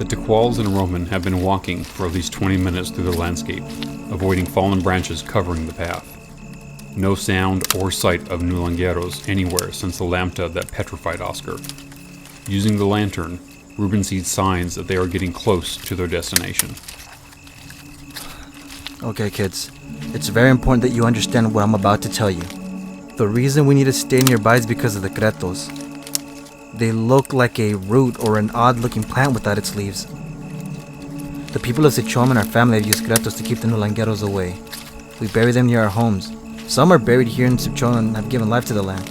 Tequals and Roman have been walking for at least 20 minutes through the landscape, avoiding fallen branches covering the path. No sound or sight of Núlangeros anywhere since the lambda that petrified Oscar. Using the lantern, Ruben sees signs that they are getting close to their destination. Okay, kids. It's very important that you understand what I'm about to tell you. The reason we need to stay nearby is because of the Qretos. They look like a root or an odd-looking plant without its leaves. The people of Sichom and our family have used Qretos to keep the Núlangeros away. We bury them near our homes. Some are buried here in Sichom and have given life to the land.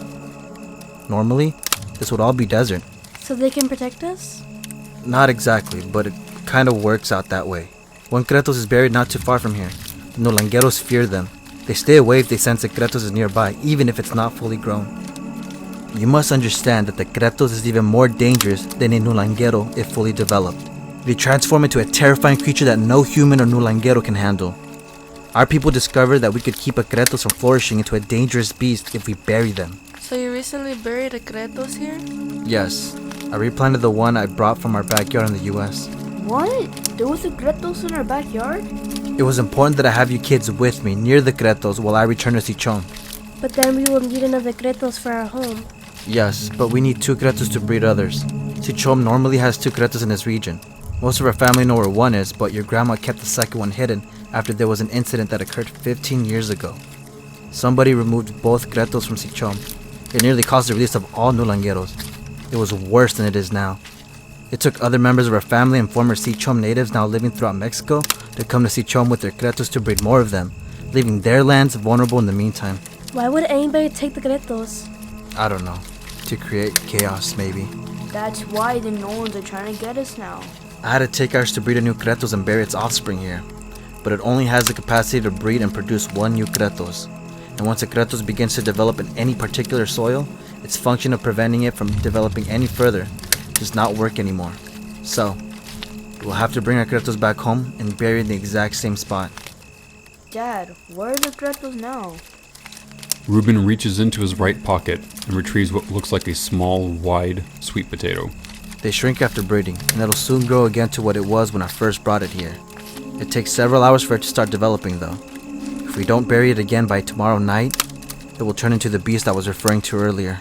Normally, this would all be desert. So they can protect us? Not exactly, but it kind of works out that way. One Qretos is buried not too far from here. The Núlangeros fear them. They stay away if they sense that Qretos is nearby, even if it's not fully grown. You must understand that the Qretos is even more dangerous than a Núlangero if fully developed. They transform into a terrifying creature that no human or Núlangero can handle. Our people discovered that we could keep a Qretos from flourishing into a dangerous beast if we bury them. So you recently buried a Qretos here? Yes, I replanted the one I brought from our backyard in the US. What? There was a Qretos in our backyard? It was important that I have you kids with me near the Qretos while I return to Sichom. But then we will need another Qretos for our home. Yes, but we need 2 Qretos to breed others. Sichom normally has 2 Qretos in this region. Most of our family know where one is, but your grandma kept the second one hidden after there was an incident that occurred 15 years ago. Somebody removed both Qretos from Sichom. It nearly caused the release of all Núlangeros. It was worse than it is now. It took other members of our family and former Sichom natives now living throughout Mexico to come to Sichom with their Qretos to breed more of them, leaving their lands vulnerable in the meantime. Why would anybody take the Qretos? I don't know. To create chaos, maybe. That's why the Núlans are trying to get us now. I had to take ours to breed a new Qretos and bury its offspring here. But it only has the capacity to breed and produce one new Qretos. And once a Qretos begins to develop in any particular soil, its function of preventing it from developing any further does not work anymore. So, we'll have to bring our Qretos back home and bury in the exact same spot. Dad, where are the Qretos now? Ruben reaches into his right pocket and retrieves what looks like a small, wide, sweet potato. They shrink after breeding, and it'll soon grow again to what it was when I first brought it here. It takes several hours for it to start developing though. If we don't bury it again by tomorrow night, it will turn into the beast I was referring to earlier.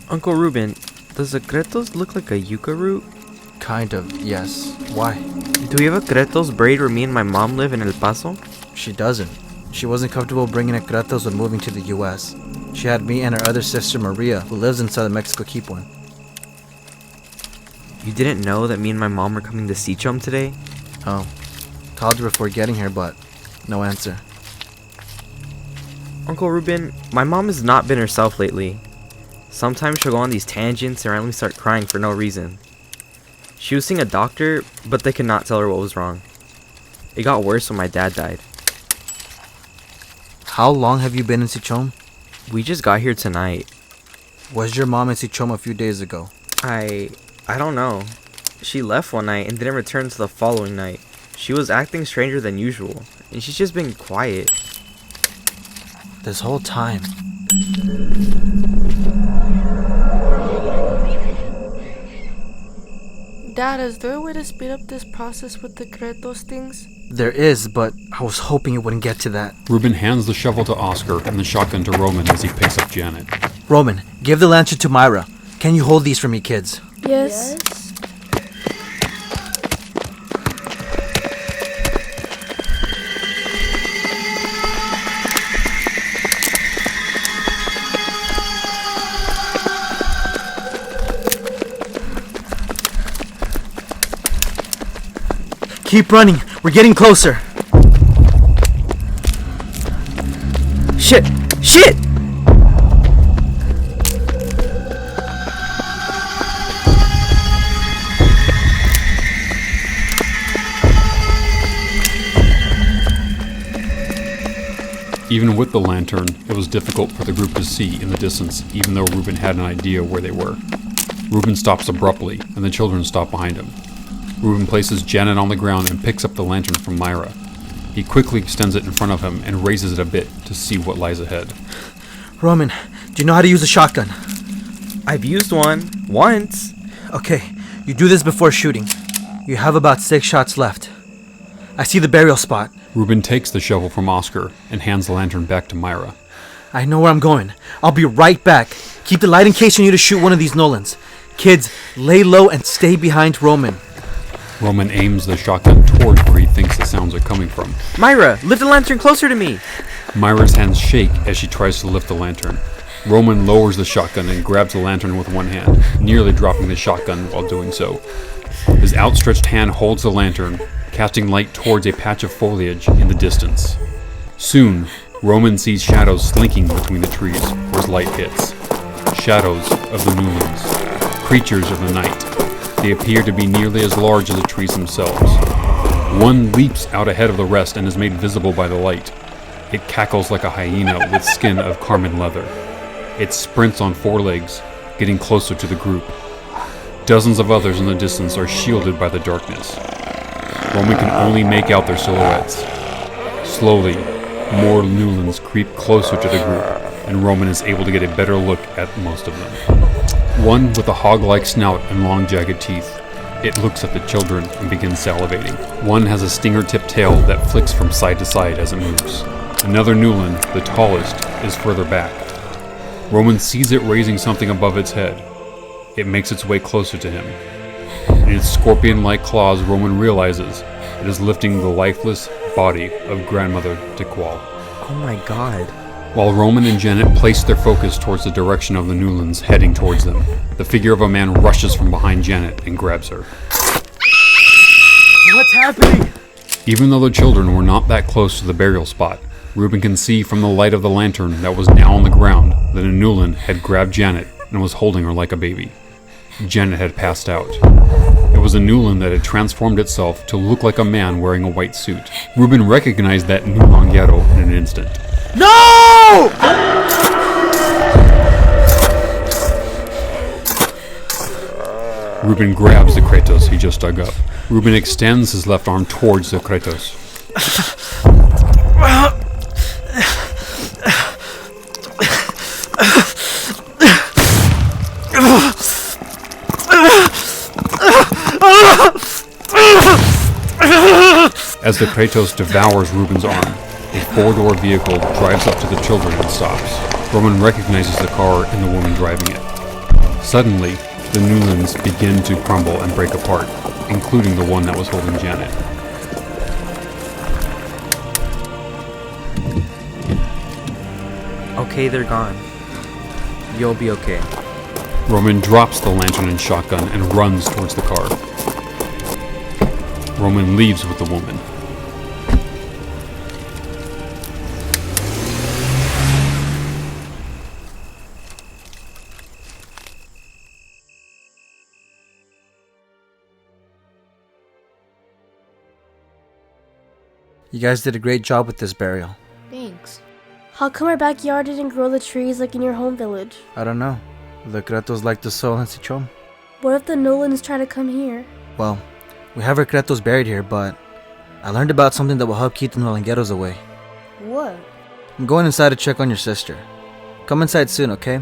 Uncle Ruben, does a Qretos look like a yucca root? Kind of, yes. Why? Do we have a Qretos buried where me and my mom live in El Paso? She doesn't. She wasn't comfortable bringing a Qretos when moving to the US. She had me and her other sister Maria, who lives in southern Mexico, keep one. You didn't know that me and my mom were coming to Sichom today? Oh. Called her before getting here, but no answer. Uncle Ruben, my mom has not been herself lately. Sometimes she'll go on these tangents and randomly start crying for no reason. She was seeing a doctor, but they could not tell her what was wrong. It got worse when my dad died. How long have you been in Sichom? We just got here tonight. Was your mom in Sichom a few days ago? I don't know. She left one night and didn't return until the following night. She was acting stranger than usual, and she's just been quiet. This whole time. Dad, is there a way to speed up this process with the Qretos things? There is, but I was hoping it wouldn't get to that. Ruben hands the shovel to Oscar and the shotgun to Roman as he picks up Janet. Roman, give the lantern to Myra. Can you hold these for me, kids? Yes. Keep running. We're getting closer. Shit! Shit! Even with the lantern, it was difficult for the group to see in the distance, even though Ruben had an idea where they were. Ruben stops abruptly, and the children stop behind him. Ruben places Janet on the ground and picks up the lantern from Myra. He quickly extends it in front of him and raises it a bit to see what lies ahead. Roman, do you know how to use a shotgun? I've used one once. Okay, you do this before shooting. You have about 6 shots left. I see the burial spot. Ruben takes the shovel from Oscar and hands the lantern back to Myra. I know where I'm going. I'll be right back. Keep the light in case you need to shoot one of these Núlans. Kids, lay low and stay behind Roman. Roman aims the shotgun toward where he thinks the sounds are coming from. Myra, lift the lantern closer to me! Myra's hands shake as she tries to lift the lantern. Roman lowers the shotgun and grabs the lantern with one hand, nearly dropping the shotgun while doing so. His outstretched hand holds the lantern, casting light towards a patch of foliage in the distance. Soon, Roman sees shadows slinking between the trees where his light hits. Shadows of the Núlans, creatures of the night. They appear to be nearly as large as the trees themselves. One leaps out ahead of the rest and is made visible by the light. It cackles like a hyena with skin of carmine leather. It sprints on 4 legs, getting closer to the group. Dozens of others in the distance are shielded by the darkness. Roman can only make out their silhouettes. Slowly, more Núlans creep closer to the group, and Roman is able to get a better look at most of them. One with a hog-like snout and long jagged teeth. It looks at the children and begins salivating. One has a stinger-tipped tail that flicks from side to side as it moves. Another Núlan, the tallest, is further back. Roman sees it raising something above its head. It makes its way closer to him. In its scorpion-like claws, Roman realizes it is lifting the lifeless body of Grandmother Tequal. Oh my god. While Roman and Janet place their focus towards the direction of the Núlans heading towards them, the figure of a man rushes from behind Janet and grabs her. What's happening? Even though the children were not that close to the burial spot, Ruben can see from the light of the lantern that was now on the ground that a Núlan had grabbed Janet and was holding her like a baby. Janet had passed out. It was a Núlan that had transformed itself to look like a man wearing a white suit. Ruben recognized that Núlangero in an instant. No! Ruben grabs the Qretos he just dug up. Ruben extends his left arm towards the Qretos. As the Qretos devours Ruben's arm, a 4-door vehicle drives up to the children and stops. Roman recognizes the car and the woman driving it. Suddenly, the Núlans begin to crumble and break apart, including the one that was holding Janet. Okay, they're gone. You'll be okay. Roman drops the lantern and shotgun and runs towards the car. Roman leaves with the woman. You guys did a great job with this burial. Thanks. How come our backyard didn't grow the trees like in your home village? I don't know. The Qretos like the soil in Sichom. What if the Núlans try to come here? Well, we have our Qretos buried here, but I learned about something that will help keep the Núlangeros away. What? I'm going inside to check on your sister. Come inside soon, okay?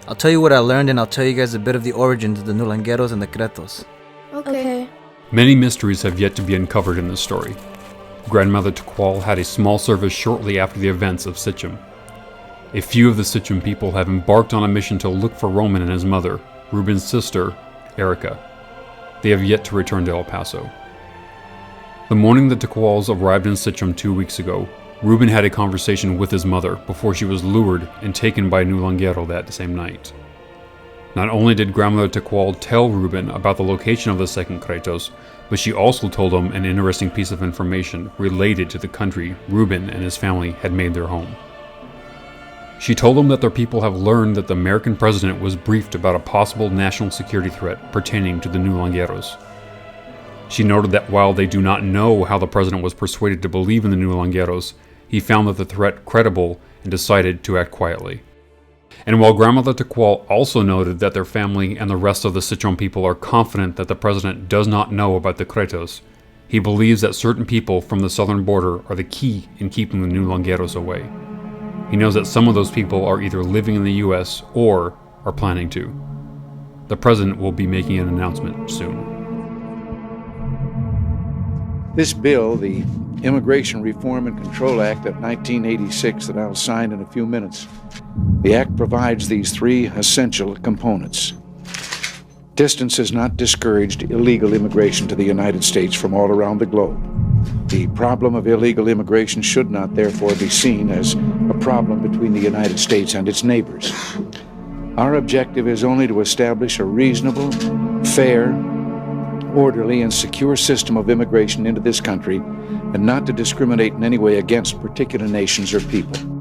I'll tell you what I learned and I'll tell you guys a bit of the origins of the Núlangeros and the Qretos. Okay. Many mysteries have yet to be uncovered in this story. Grandmother Tequal had a small service shortly after the events of Sichum. A few of the Sichum people have embarked on a mission to look for Roman and his mother, Ruben's sister, Erica. They have yet to return to El Paso. The morning the Tequals arrived in Sichum 2 weeks ago, Ruben had a conversation with his mother before she was lured and taken by Núlangero that same night. Not only did Grandmother Tequal tell Ruben about the location of the second Qretos, but she also told him an interesting piece of information related to the country Ruben and his family had made their home. She told him that their people have learned that the American president was briefed about a possible national security threat pertaining to the Núlangeros. She noted that while they do not know how the president was persuaded to believe in the Núlangeros, he found that the threat credible and decided to act quietly. And while Grandmother Tequal also noted that their family and the rest of the Sichon people are confident that the president does not know about the Qretos, he believes that certain people from the southern border are the key in keeping the Núlangeros away. He knows that some of those people are either living in the US or are planning to. The president will be making an announcement soon. This bill, the Immigration Reform and Control Act of 1986 that I'll sign in a few minutes, the act provides these three essential components. Distance has not discouraged illegal immigration to the United States from all around the globe. The problem of illegal immigration should not, therefore, be seen as a problem between the United States and its neighbors. Our objective is only to establish a reasonable, fair, orderly, and secure system of immigration into this country, and not to discriminate in any way against particular nations or people.